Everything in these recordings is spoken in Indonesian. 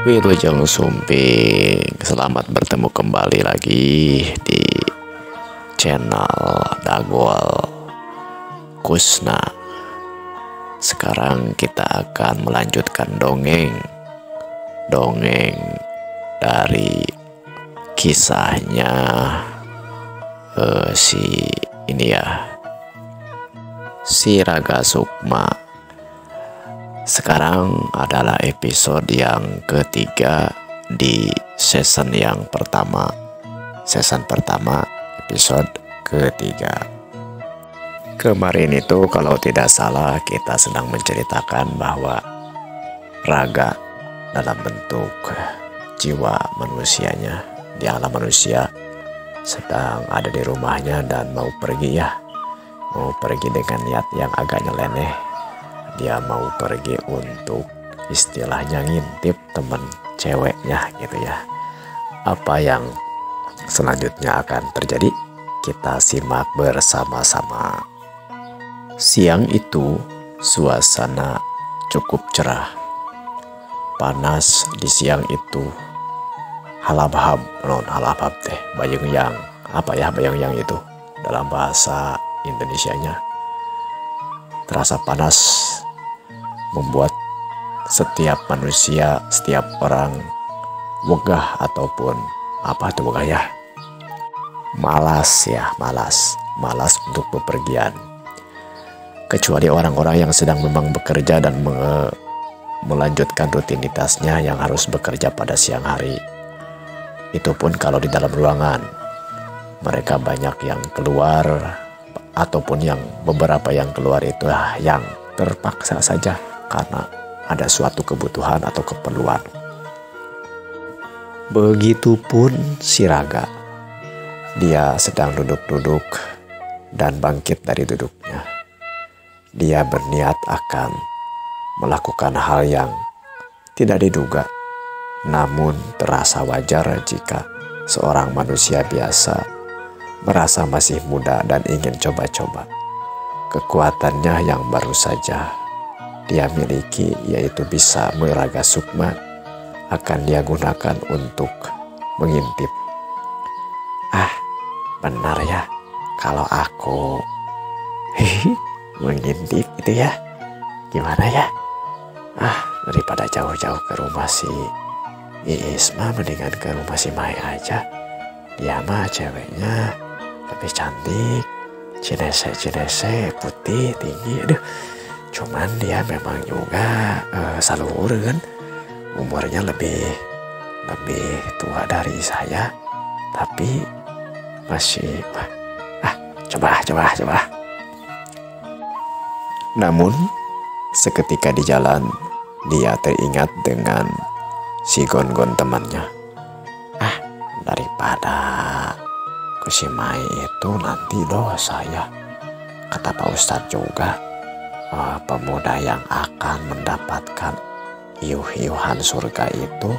Wilujeng Sumping, selamat bertemu kembali lagi di channel Dagwal Kusna. Sekarang kita akan melanjutkan dongeng dari kisahnya si Raga Sukma. Sekarang adalah episode yang ketiga di season pertama, episode ketiga. Kemarin itu kalau tidak salah kita sedang menceritakan bahwa Raga dalam bentuk jiwa manusianya di alam manusia sedang ada di rumahnya dan mau pergi dengan niat yang agak nyeleneh. Dia mau pergi untuk istilahnya ngintip temen ceweknya gitu ya. Apa yang selanjutnya akan terjadi kita simak bersama-sama. Siang itu suasana cukup cerah. Panas di siang itu. Halabhab teh bayang yang itu dalam bahasa Indonesianya. Terasa panas membuat setiap manusia, setiap orang wegah ataupun malas untuk bepergian. Kecuali orang-orang yang sedang memang bekerja dan melanjutkan rutinitasnya yang harus bekerja pada siang hari. Itu pun kalau di dalam ruangan. Mereka banyak yang keluar ataupun yang beberapa yang keluar itu yang terpaksa saja karena ada suatu kebutuhan atau keperluan. Begitupun si Raga. Dia sedang duduk-duduk dan bangkit dari duduknya. Dia berniat akan melakukan hal yang tidak diduga, namun terasa wajar jika seorang manusia biasa merasa masih muda dan ingin coba-coba. Kekuatannya yang baru saja dia miliki, yaitu bisa Raga Sukma, akan dia gunakan untuk mengintip. Benar ya kalau aku mengintip itu ya. Gimana ya? Daripada jauh-jauh ke rumah si Iis mah mendingan ke rumah si Mai aja. Dia mah ceweknya tapi cantik, cinese, putih, tinggi. Cuman dia memang juga saluhur kan. Umurnya lebih tua dari saya, tapi masih coba. Namun seketika di jalan dia teringat dengan si Gon-Gon temannya. Daripada ke si Mai itu nanti dosa ya. Kata Pak Ustadz juga, pemuda yang akan mendapatkan iuh-iuhan surga itu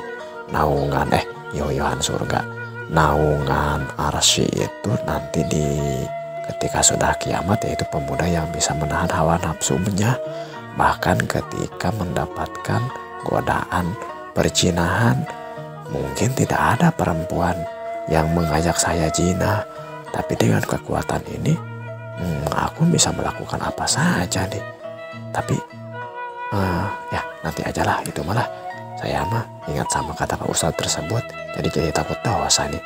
naungan arsy itu nanti ketika sudah kiamat, yaitu pemuda yang bisa menahan hawa nafsunya bahkan ketika mendapatkan godaan perzinahan. Mungkin tidak ada perempuan yang mengajak saya zina, tapi dengan kekuatan ini aku bisa melakukan apa saja nih. Tapi ya nanti ajalah, itu malah saya mah ingat sama kata Pak Ustadz tersebut, jadi takut dosa nih.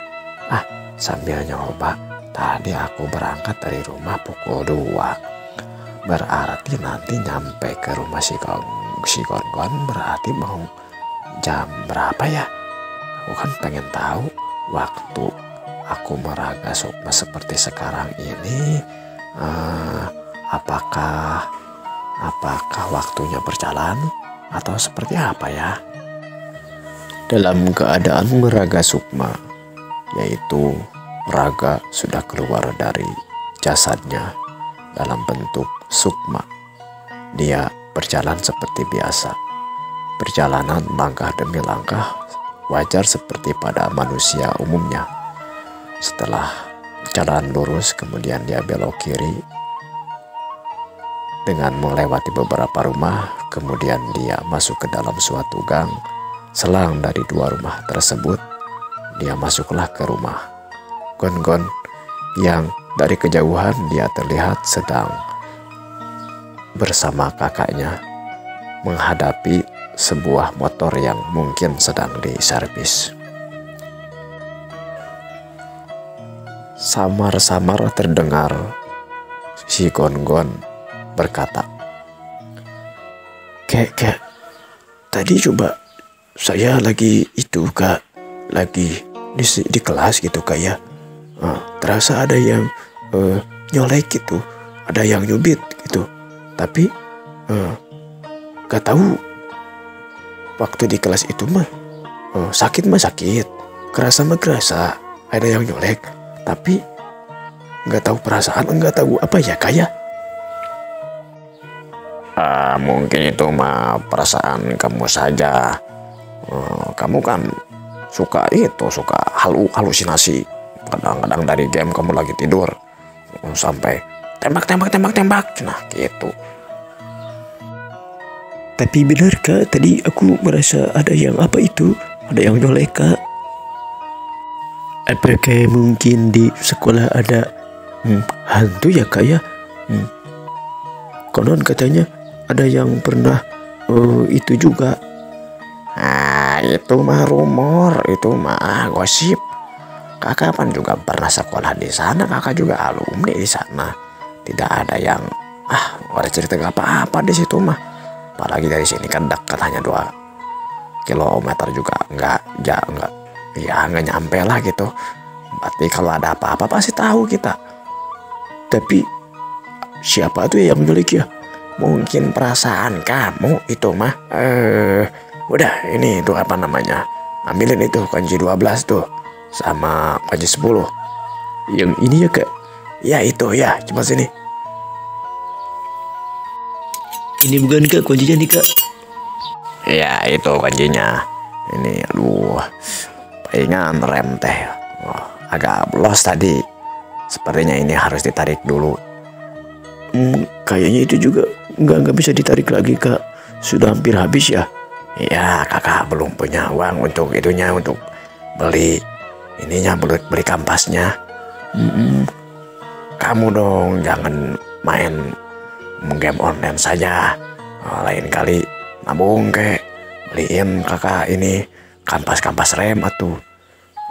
Sambil nyoba, tadi aku berangkat dari rumah pukul 2. Berarti nanti nyampe ke rumah si Gon-Gon berarti mau jam berapa ya? Aku kan pengen tahu waktu aku Raga Sukma seperti sekarang ini, apakah waktunya berjalan atau seperti apa ya? Dalam keadaan Raga Sukma, yaitu Raga sudah keluar dari jasadnya dalam bentuk Sukma. Dia berjalan seperti biasa. Perjalanan langkah demi langkah wajar seperti pada manusia umumnya. Setelah jalan lurus, kemudian dia belok kiri dengan melewati beberapa rumah, kemudian dia masuk ke dalam suatu gang selang dari dua rumah tersebut, dia masuklah ke rumah Gon-gon yang dari kejauhan dia terlihat sedang bersama kakaknya menghadapi sebuah motor yang mungkin sedang diservis. Samar-samar terdengar si Gon-gon berkata, Kek, tadi coba saya lagi itu Kak, lagi di kelas gitu Kak ya. Terasa ada yang nyolek gitu, ada yang nyubit gitu. Tapi gak tahu waktu di kelas itu mah sakit, kerasa mah kerasa ada yang nyolek. Tapi gak tahu perasaan, gak tahu apa ya Kak ya. Mungkin itu mah perasaan kamu saja. Kamu kan suka halusinasi. Kadang-kadang dari game kamu lagi tidur sampai tembak, nah gitu. Tapi benar Kak, tadi aku merasa ada yang apa itu, ada yang nyolek Kak. Apakah mungkin di sekolah ada hantu ya Kak ya? Konon katanya ada yang pernah itu juga. Itu mah rumor, itu mah gosip. Kakak kan juga pernah sekolah di sana, kakak juga alumni di sana. Tidak ada yang gak ada cerita apa-apa di situ mah. Apalagi dari sini kan dekat, hanya 2 kilometer juga nggak nyampe lah gitu. Berarti kalau ada apa-apa pasti tahu kita. Tapi siapa tuh yang nyulik ya? Mungkin perasaan kamu itu mah. Udah ini tuh apa namanya, ambilin itu kunci 12 tuh sama kunci 10. Yang ini ya Kak? Ya itu ya, coba sini. Ini bukan Kak kuncinya nih Kak? Ya itu kuncinya. Ini aduh, palingan rem teh agak los tadi. Sepertinya ini harus ditarik dulu. Kayaknya itu juga nggak bisa ditarik lagi Kak. Sudah hampir habis ya. Ya kakak belum punya uang untuk itunya, untuk beli ininya, beli kampasnya. Kamu dong jangan main game online saja. Lain kali nabung beliin kakak ini kampas rem atuh.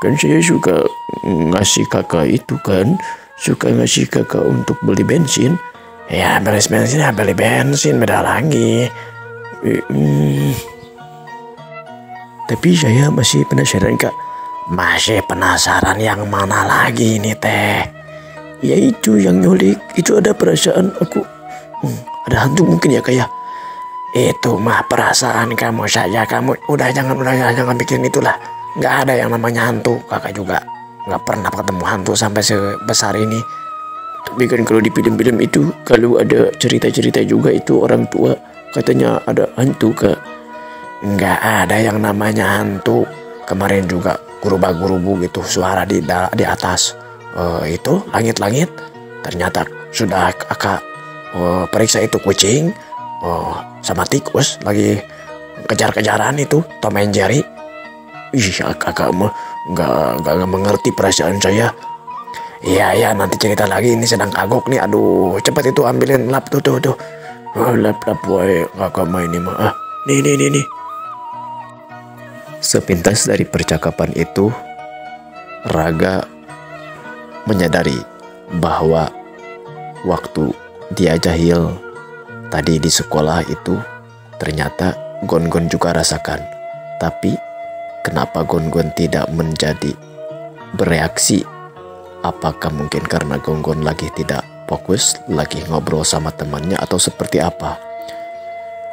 Kan saya suka ngasih kakak itu kan, suka ngasih kakak untuk beli bensin. Ya beli bensin beda lagi. Tapi saya masih penasaran Kak. Masih penasaran yang mana lagi ini teh? Ya itu yang nyulik, itu ada perasaan aku. Ada hantu mungkin ya Kak ya? Itu mah perasaan kamu saja. Kamu udah jangan bikin itulah. Nggak ada yang namanya hantu. Kakak juga nggak pernah ketemu hantu sampai sebesar ini. Tapi kan kalau di film-film itu, kalau ada cerita-cerita juga itu orang tua katanya ada hantu Kak. Nggak ada yang namanya hantu. Kemarin juga gurubu gitu suara di atas itu langit-langit. Ternyata sudah kakak periksa itu kucing sama tikus lagi kejar-kejaran itu Tom and Jerry. Kakak mah nggak mengerti perasaan saya. Iya nanti cerita lagi, ini sedang kagok nih. Aduh cepet itu ambilin lap tuh. Lap wae kakak mah ini mah. Nih. Sepintas dari percakapan itu, Raga menyadari bahwa waktu dia jahil tadi di sekolah itu ternyata Gon-gon juga rasakan. Tapi kenapa Gon-gon tidak menjadi bereaksi? Apakah mungkin karena Gon-gon lagi tidak fokus, lagi ngobrol sama temannya, atau seperti apa?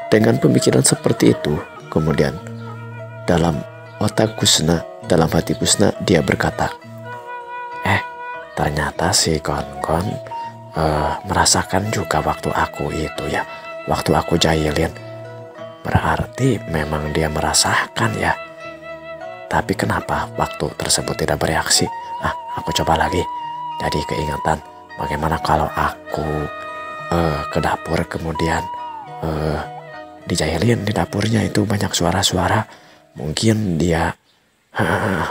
Dengan pemikiran seperti itu, kemudian dalam otak Kusna, dalam hati Kusna, dia berkata, ternyata si Gon-gon merasakan juga waktu aku itu ya, waktu aku jahilin. Berarti memang dia merasakan ya. Tapi kenapa waktu tersebut tidak bereaksi? Aku coba lagi. Jadi keingatan, bagaimana kalau aku ke dapur kemudian dijahilin di dapurnya itu banyak suara-suara. Mungkin dia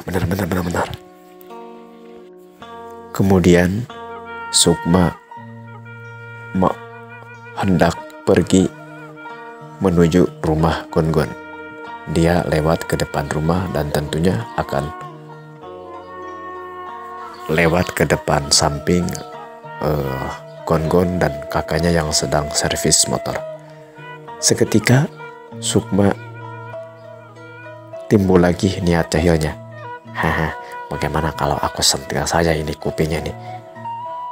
benar. Kemudian Sukma hendak pergi menuju rumah Gongon. Dia lewat ke depan rumah dan tentunya akan lewat ke depan samping Gongon dan kakaknya yang sedang servis motor. Seketika Sukma timbul lagi niat jahilnya. Bagaimana kalau aku sentil saja ini kupingnya nih.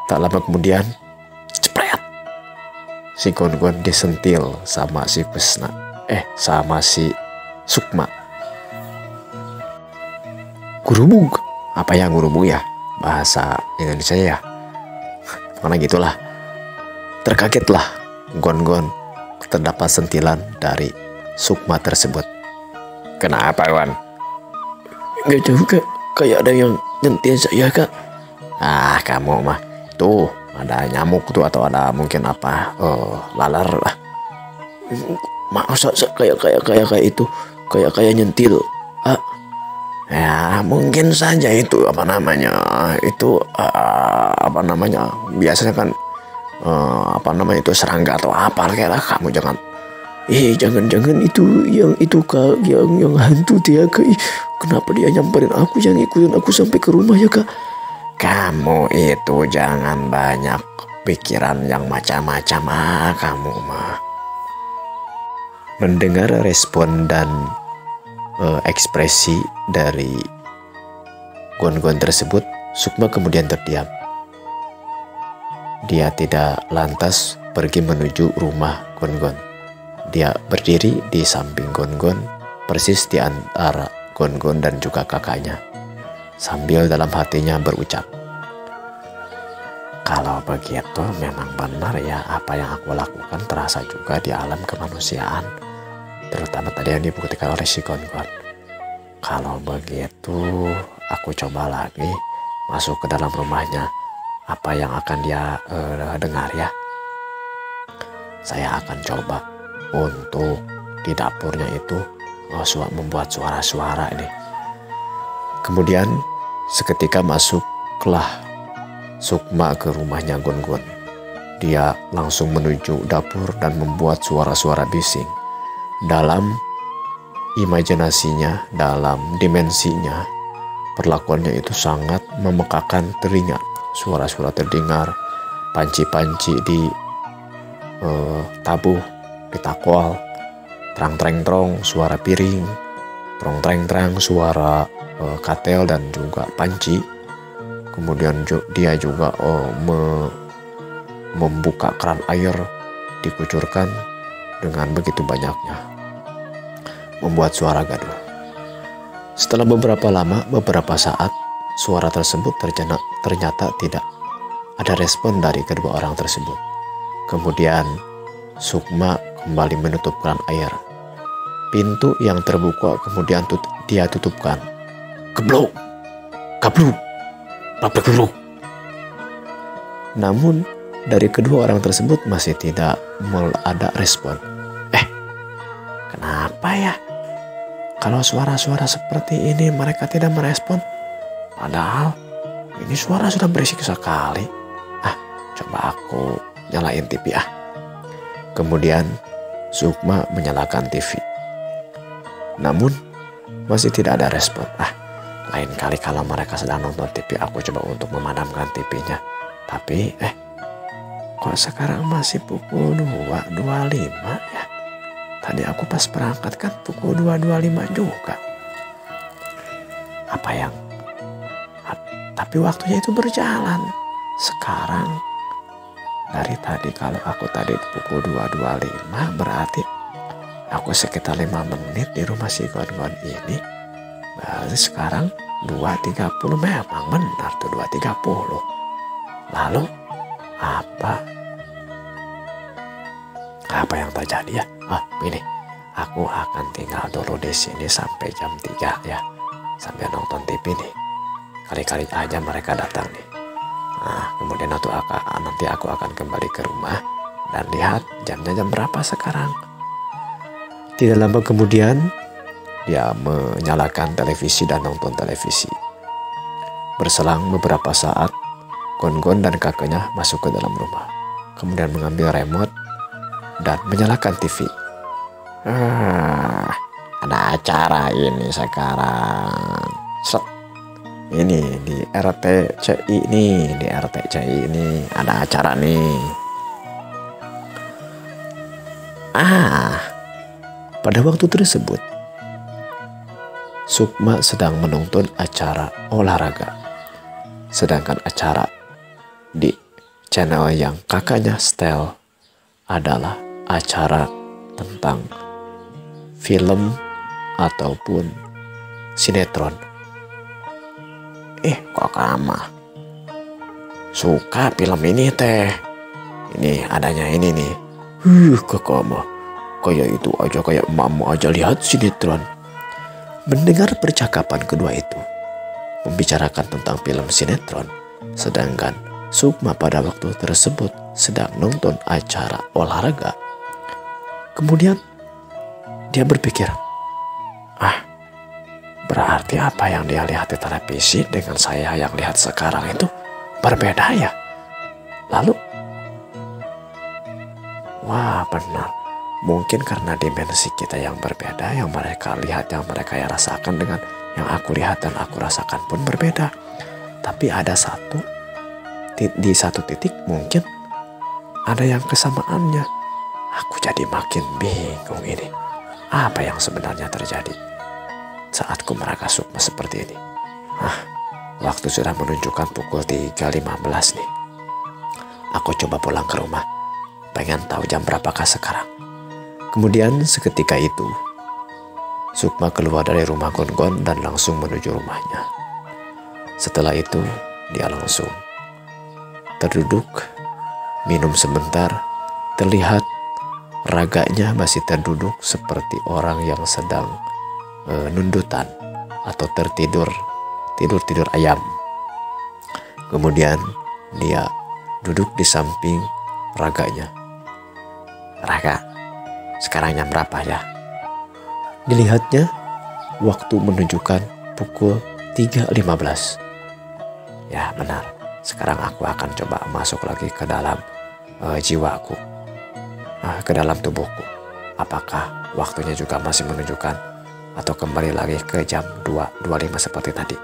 Tak lama kemudian, jepret, si Gongon disentil sama si sama si Sukma. Gurubung, apa yang gurubung ya? Bahasa Indonesia ya. Karena gitulah. Terkagetlah Gongon terdapat sentilan dari Sukma tersebut. Kenapa, Wan? Gak tahu Kak, kayak ada yang nyentil saya Kak. Kamu mah tuh ada nyamuk tuh atau ada mungkin apa laler lah. Masa kayak itu kayak nyentil. Ya mungkin saja itu biasanya kan itu serangga atau apa kayak lah. Kamu jangan jangan itu Kak, yang hantu dia Kak. Kenapa dia nyamperin aku, yang ikutin aku sampai ke rumah ya Kak? Kamu itu jangan banyak pikiran yang macam-macam kamu mah. Mendengar respon dan ekspresi dari Gongon tersebut, Sukma kemudian terdiam. Dia tidak lantas pergi menuju rumah Gongon. Dia berdiri di samping Gongon, persis di antara Gongon dan juga kakaknya, sambil dalam hatinya berucap, kalau begitu memang benar ya apa yang aku lakukan terasa juga di alam kemanusiaan, terutama tadi yang dibuktikan oleh si Gongon. Kalau begitu aku coba lagi masuk ke dalam rumahnya, apa yang akan dia dengar ya. Saya akan coba untuk di dapurnya itu membuat suara-suara ini. Kemudian seketika masuklah Sukma ke rumahnya Gongon. Dia langsung menuju dapur dan membuat suara-suara bising. Dalam imajinasinya, dalam dimensinya, perlakuannya itu sangat memekakan telinga. Suara-suara terdengar, panci-panci di tabuh, ditakwal, terang-terang suara piring, terang-terang suara katel dan juga panci. Kemudian dia juga membuka keran air, dikucurkan dengan begitu banyaknya, membuat suara gaduh. Setelah beberapa saat, suara tersebut ternyata tidak ada respon dari kedua orang tersebut. Kemudian Sukma kembali menutup keran air. Pintu yang terbuka kemudian dia tutupkan. Geblok, gabluk, gabluk. Namun dari kedua orang tersebut masih tidak ada respon. Kenapa ya? Kalau suara-suara seperti ini mereka tidak merespon. Padahal ini suara sudah berisik sekali. Coba aku nyalain TV . Kemudian Sukma menyalakan TV. Namun masih tidak ada respon. Lain kali kalau mereka sedang nonton TV, aku coba untuk memadamkan TV-nya. Tapi kok sekarang masih pukul 2.25 ya? Tadi aku pas berangkat kan pukul 2.25 juga. Tapi waktunya itu berjalan. Sekarang dari tadi kalau aku tadi pukul 2.25 berarti aku sekitar 5 menit di rumah si Gongon ini. Berarti sekarang 2.30, memang benar tuh 2.30. Lalu apa yang terjadi ya? Ini aku akan tinggal dulu di sini sampai jam 3 ya, sambil nonton TV nih. Kali-kali aja mereka datang nih. Kemudian nanti aku akan kembali ke rumah dan lihat jamnya jam berapa sekarang. Tidak lama kemudian dia menyalakan televisi dan nonton televisi. Berselang beberapa saat, Gon-gon dan kakaknya masuk ke dalam rumah. Kemudian mengambil remote dan menyalakan TV. Ada acara ini sekarang. Set. Ini di RTCI nih, di RTCI ini ada acara nih. Pada waktu tersebut, Sukma sedang menonton acara olahraga. Sedangkan acara di channel yang kakaknya setel adalah acara tentang film ataupun sinetron. Kok kamu suka film ini teh? Ini adanya ini nih. Kakak mah kayak itu aja, kayak emakmu aja lihat sinetron. Mendengar percakapan kedua itu membicarakan tentang film sinetron, sedangkan Sukma pada waktu tersebut sedang nonton acara olahraga. Kemudian dia berpikir, berarti apa yang dia lihat di televisi dengan saya yang lihat sekarang itu berbeda ya. Lalu, wah benar, mungkin karena dimensi kita yang berbeda, yang mereka lihat, yang mereka rasakan dengan yang aku lihat dan aku rasakan pun berbeda. Tapi ada di satu titik mungkin ada yang kesamaannya. Aku jadi makin bingung ini. Apa yang sebenarnya terjadi saat ku meraga Sukma seperti ini? Waktu sudah menunjukkan pukul 3.15 nih. Aku coba pulang ke rumah. Pengen tahu jam berapakah sekarang. Kemudian seketika itu, Sukma keluar dari rumah Gon-gon dan langsung menuju rumahnya. Setelah itu, dia langsung terduduk, minum sebentar, terlihat raganya masih terduduk seperti orang yang sedang nundutan atau tidur ayam. Kemudian dia duduk di samping raganya. Raga, sekarang jam berapa ya? Dilihatnya waktu menunjukkan pukul 3.15. Ya benar, sekarang aku akan coba masuk lagi ke dalam jiwaku, ke dalam tubuhku. Apakah waktunya juga masih menunjukkan atau kembali lagi ke jam 2.25 seperti tadi.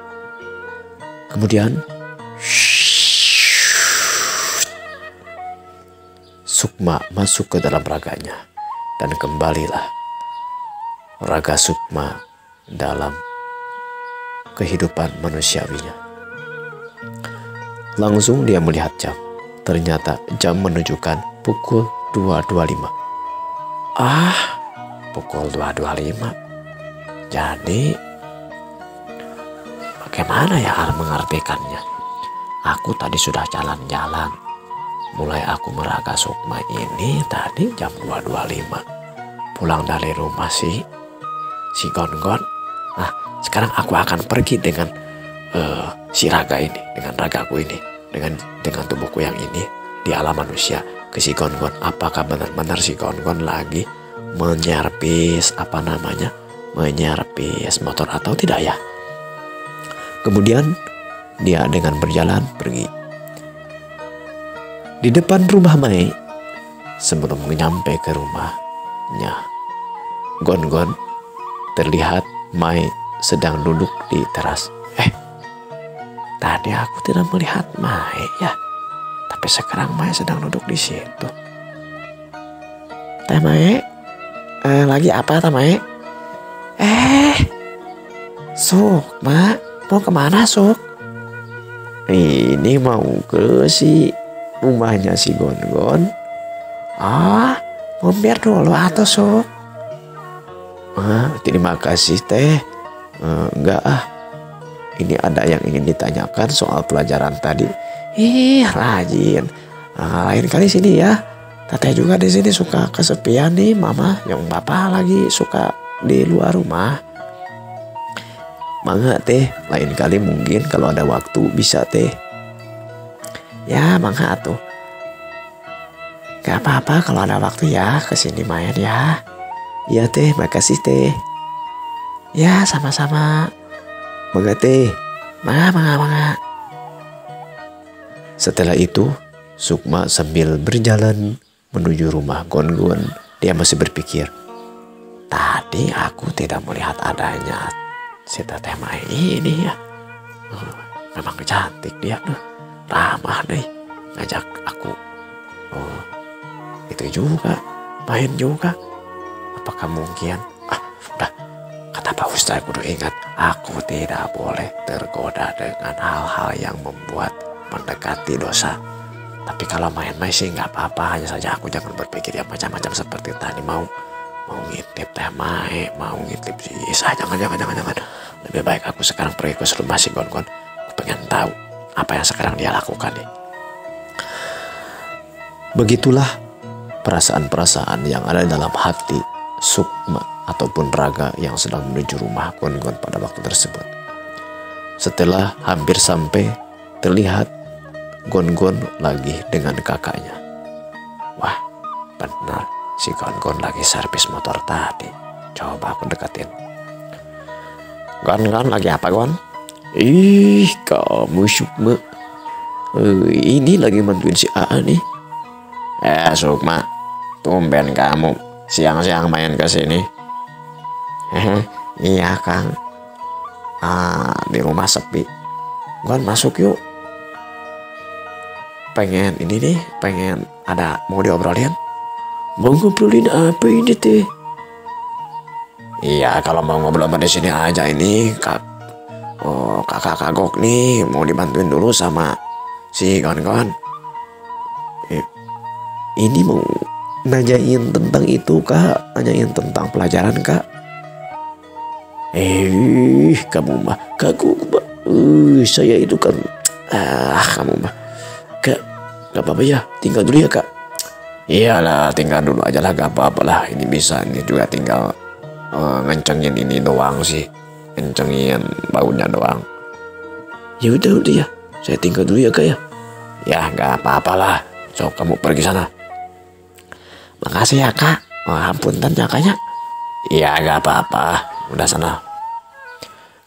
Kemudian Sukma masuk ke dalam raganya dan kembalilah raga Sukma dalam kehidupan manusiawinya. Langsung dia melihat jam. Ternyata jam menunjukkan pukul 2.25. Pukul 2.25. Jadi bagaimana ya mengartikannya? Aku tadi sudah jalan-jalan. Mulai aku meraga Sukma ini tadi jam 2.25. Pulang dari rumah si Gon-gon. Sekarang aku akan pergi dengan si raga ini, dengan ragaku ini, dengan tubuhku yang ini di alam manusia ke si Gon-gon. Apakah benar-benar si Gon-gon lagi menyervis menyervis motor atau tidak ya? Kemudian dia dengan berjalan pergi. Di depan rumah Mai, sebelum nyampe ke rumahnya Gon-gon, terlihat Mai sedang duduk di teras. Tadi aku tidak melihat Mai ya, tapi sekarang Mai sedang duduk di situ. Teh Mai, lagi apa Teh Mai? Sukma, mau kemana Suk? Ini mau ke rumahnya si Gon-gon. Mampir dulu atau Suk? Terima kasih Teh. Enggak ini ada yang ingin ditanyakan soal pelajaran tadi. Rajin. Lain kali sini ya. Teteh juga di sini suka kesepian nih, Mama. Yang Bapak lagi suka di luar rumah. Mangga Teh, lain kali mungkin kalau ada waktu bisa Teh. Ya mangga atuh. Gak apa-apa kalau ada waktu ya kesini main ya. Iya Teh, makasih Teh. Ya, sama-sama. Mangga teh. Mangga. Setelah itu, Sukma sambil berjalan menuju rumah Gon-gon. Dia masih berpikir, Tadi aku tidak melihat adanya si Teteh Mai ini ya. Memang cantik dia tuh. Ramah deh. Ngajak aku. Itu juga. Main juga. Apakah mungkin? Udah. Kata Pak Ustaz, kudu ingat. Aku tidak boleh tergoda dengan hal-hal yang membuat mendekati dosa. Tapi kalau main-main sih nggak apa-apa. Hanya saja aku jangan berpikir yang macam-macam seperti tadi. Mau ngintip Teh Mai, mau ngintip si Isa. Jangan. Lebih baik aku sekarang pergi ke rumah si Gon-gon. Aku pengen tahu apa yang sekarang dia lakukan deh. Begitulah perasaan-perasaan yang ada dalam hati Sukma ataupun Raga yang sedang menuju rumah Gon-gon pada waktu tersebut. Setelah hampir sampai, terlihat Gon-gon lagi dengan kakaknya. Wah, benar. Si Gon-gon lagi servis motor tadi. Coba aku deketin. Gon lagi apa, Gon? Ih, kamu Sukma. Ini lagi bantuin si AA nih. Sukma, tumben kamu siang-siang main ke sini. Iya, Kang. Di rumah sepi. Gon, masuk yuk. Pengen ada mau diobrolin. Mau ngobrolin apa ini teh? Iya, kalau mau ngobrol di sini aja ini kakak kagok nih mau dibantuin dulu sama si Gon-gon. Ini mau nanyain tentang itu kak, nanyain tentang pelajaran kak. Kamu mah kagok mah. Saya itu kan kamu mah kak, gak apa-apa ya, tinggal dulu ya kak. Iyalah, tinggal dulu aja lah, gak apa-apa lah. Ini bisa, ini juga tinggal ngencengin ini doang sih, ngencengin baunya doang. Ya udah ya, saya tinggal dulu ya kak ya. Ya gak apa-apa lah, so kamu pergi sana. Makasih ya kak. Ampunten ya kaknya. Iya gak apa-apa, udah sana.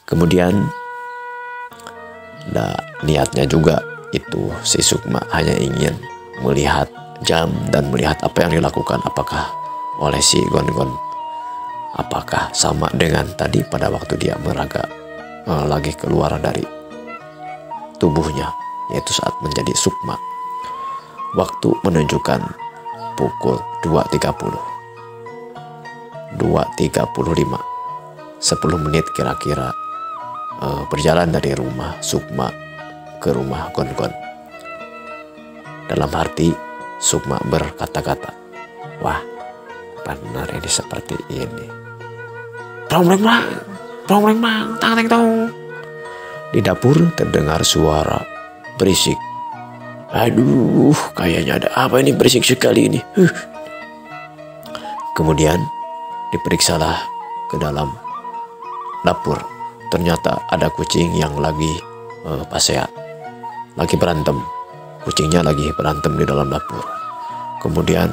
Kemudian niatnya juga itu si Sukma hanya ingin melihat jam dan melihat apa yang dilakukan apakah oleh si Gon-gon, apakah sama dengan tadi pada waktu dia meraga lagi keluar dari tubuhnya, yaitu saat menjadi Sukma. Waktu menunjukkan pukul 2.30 2.35, 10 menit kira-kira berjalan dari rumah Sukma ke rumah Gon-gon. Dalam hati Sukma berkata-kata, wah, benar ini seperti ini. Tong, tang. Di dapur terdengar suara berisik. Aduh, kayaknya ada apa ini berisik sekali ini. Kemudian diperiksalah ke dalam dapur. Ternyata ada kucing yang lagi pasea, lagi berantem. Kucingnya lagi berantem di dalam dapur. Kemudian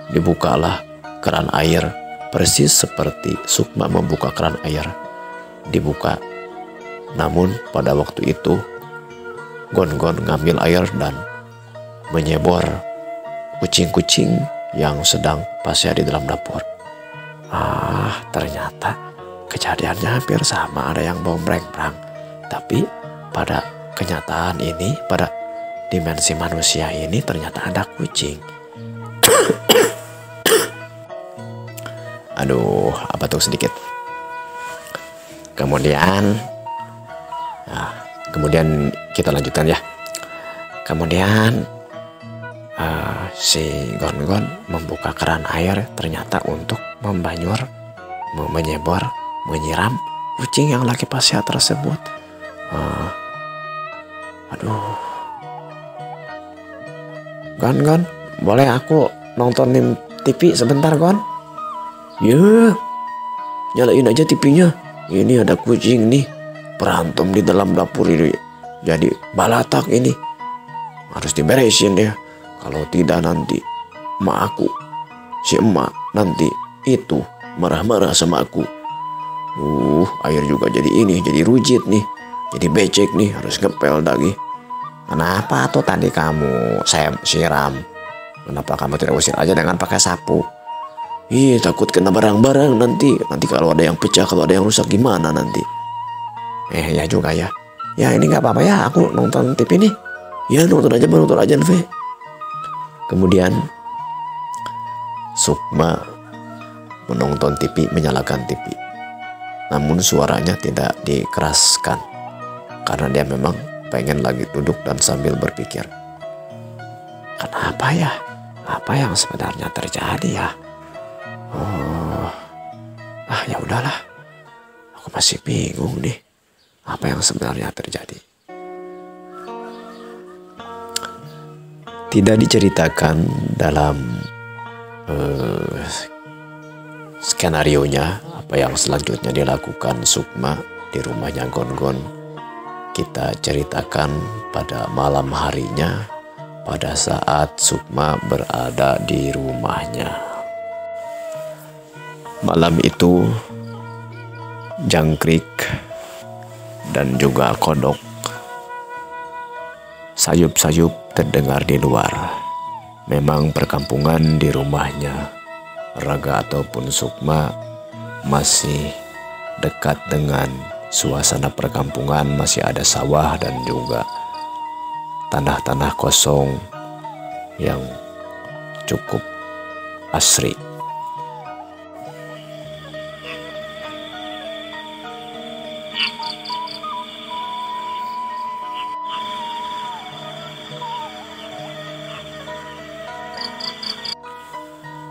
dibukalah keran air, persis seperti Sukma membuka keran air. Dibuka. Namun pada waktu itu Gon-gon ngambil air dan menyebor kucing-kucing yang sedang pasea di dalam dapur. Ternyata kejadiannya hampir sama, ada yang bombreng-brang. Tapi pada kenyataan ini, pada dimensi manusia ini ternyata ada kucing. Aduh, apa tuh sedikit. Kemudian kita lanjutkan ya. Kemudian si Gon-gon membuka keran air ternyata untuk menyebor, menyiram kucing yang lagi pasea tersebut. Gon, boleh aku nontonin TV sebentar, Gon? Ya, nyalain aja TV-nya. Ini ada kucing nih, berantem di dalam dapur ini. Jadi balatak ini. Harus diberesin ya. Kalau tidak nanti si emak nanti itu marah-marah sama aku. Air juga jadi ini, jadi rujit nih. Jadi becek nih, harus ngepel lagi. Kenapa tuh tadi kamu saya siram? Kenapa kamu tidak usir aja dengan pakai sapu? Ih, takut kena barang-barang nanti. Nanti kalau ada yang pecah, kalau ada yang rusak gimana nanti? Ya juga ya. Ya ini nggak apa-apa ya, aku nonton TV nih. Ya nonton aja, Nve. Kemudian Sukma menonton TV, menyalakan TV. Namun suaranya tidak dikeraskan. Karena dia memang pengen lagi duduk dan sambil berpikir. Kenapa ya? Apa yang sebenarnya terjadi ya? Ya udahlah. Aku masih bingung nih. Apa yang sebenarnya terjadi? Tidak diceritakan dalam skenarionya apa yang selanjutnya dilakukan Sukma di rumahnya Gon-Gon. Kita ceritakan pada malam harinya, pada saat Sukma berada di rumahnya. Malam itu jangkrik dan juga kodok, sayup-sayup terdengar di luar. Memang perkampungan di rumahnya Raga ataupun Sukma masih dekat dengan suasana perkampungan, masih ada sawah dan juga tanah-tanah kosong yang cukup asri.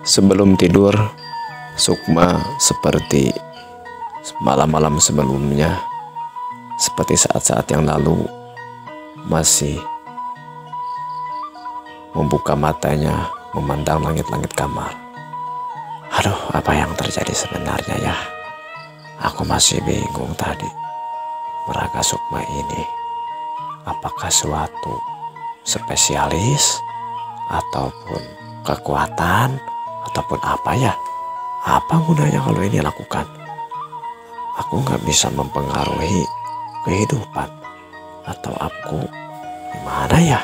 Sebelum tidur, Sukma seperti malam-malam sebelumnya, seperti saat-saat yang lalu, masih membuka matanya, memandang langit-langit kamar. Aduh, apa yang terjadi sebenarnya ya? Aku masih bingung tadi. Raga Sukma ini, apakah suatu spesialis ataupun kekuatan ataupun apa ya? Apa gunanya kalau ini lakukan? Aku nggak bisa mempengaruhi kehidupan, atau aku gimana ya?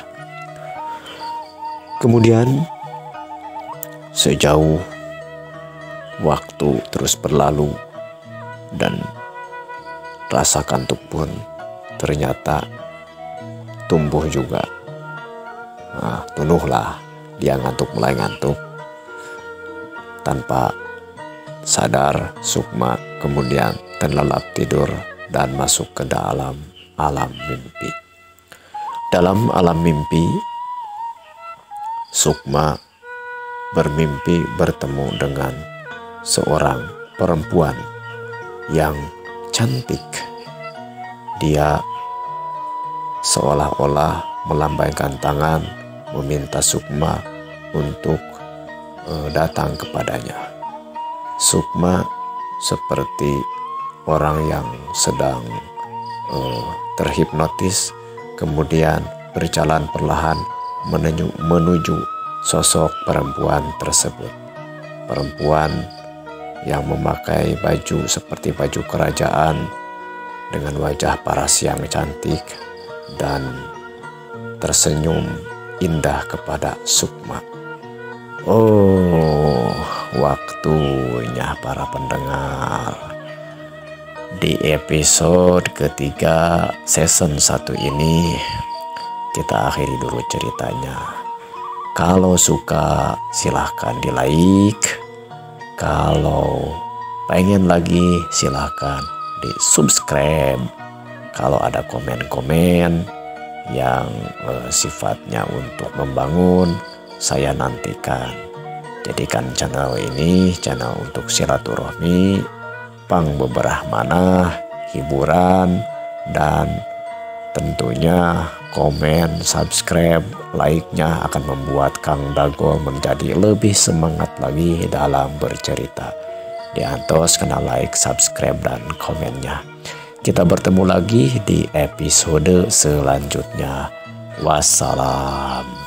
Kemudian sejauh waktu terus berlalu dan rasa kantuk pun ternyata tumbuh juga. Tunuhlah dia mulai ngantuk. Tanpa sadar, Sukma kemudian terlelap tidur dan masuk ke dalam alam mimpi. Dalam alam mimpi, Sukma bermimpi bertemu dengan seorang perempuan yang cantik. Dia seolah-olah melambaikan tangan meminta Sukma untuk datang kepadanya. Sukma seperti orang yang sedang terhipnotis, kemudian berjalan perlahan menuju sosok perempuan tersebut. Perempuan yang memakai baju seperti baju kerajaan dengan wajah paras yang cantik dan tersenyum indah kepada Sukma. Waktunya para pendengar. Di episode ketiga season 1 ini kita akhiri dulu ceritanya. Kalau suka silahkan di like. Kalau pengen lagi silahkan di subscribe. Kalau ada komen-komen yang sifatnya untuk membangun, saya nantikan. Jadikan channel ini channel untuk silaturahmi, pang beberah manah, hiburan, dan tentunya komen, subscribe, like-nya akan membuat Kang Dago menjadi lebih semangat lagi dalam bercerita. Diantos kena like, subscribe, dan komennya. Kita bertemu lagi di episode selanjutnya. Wassalam.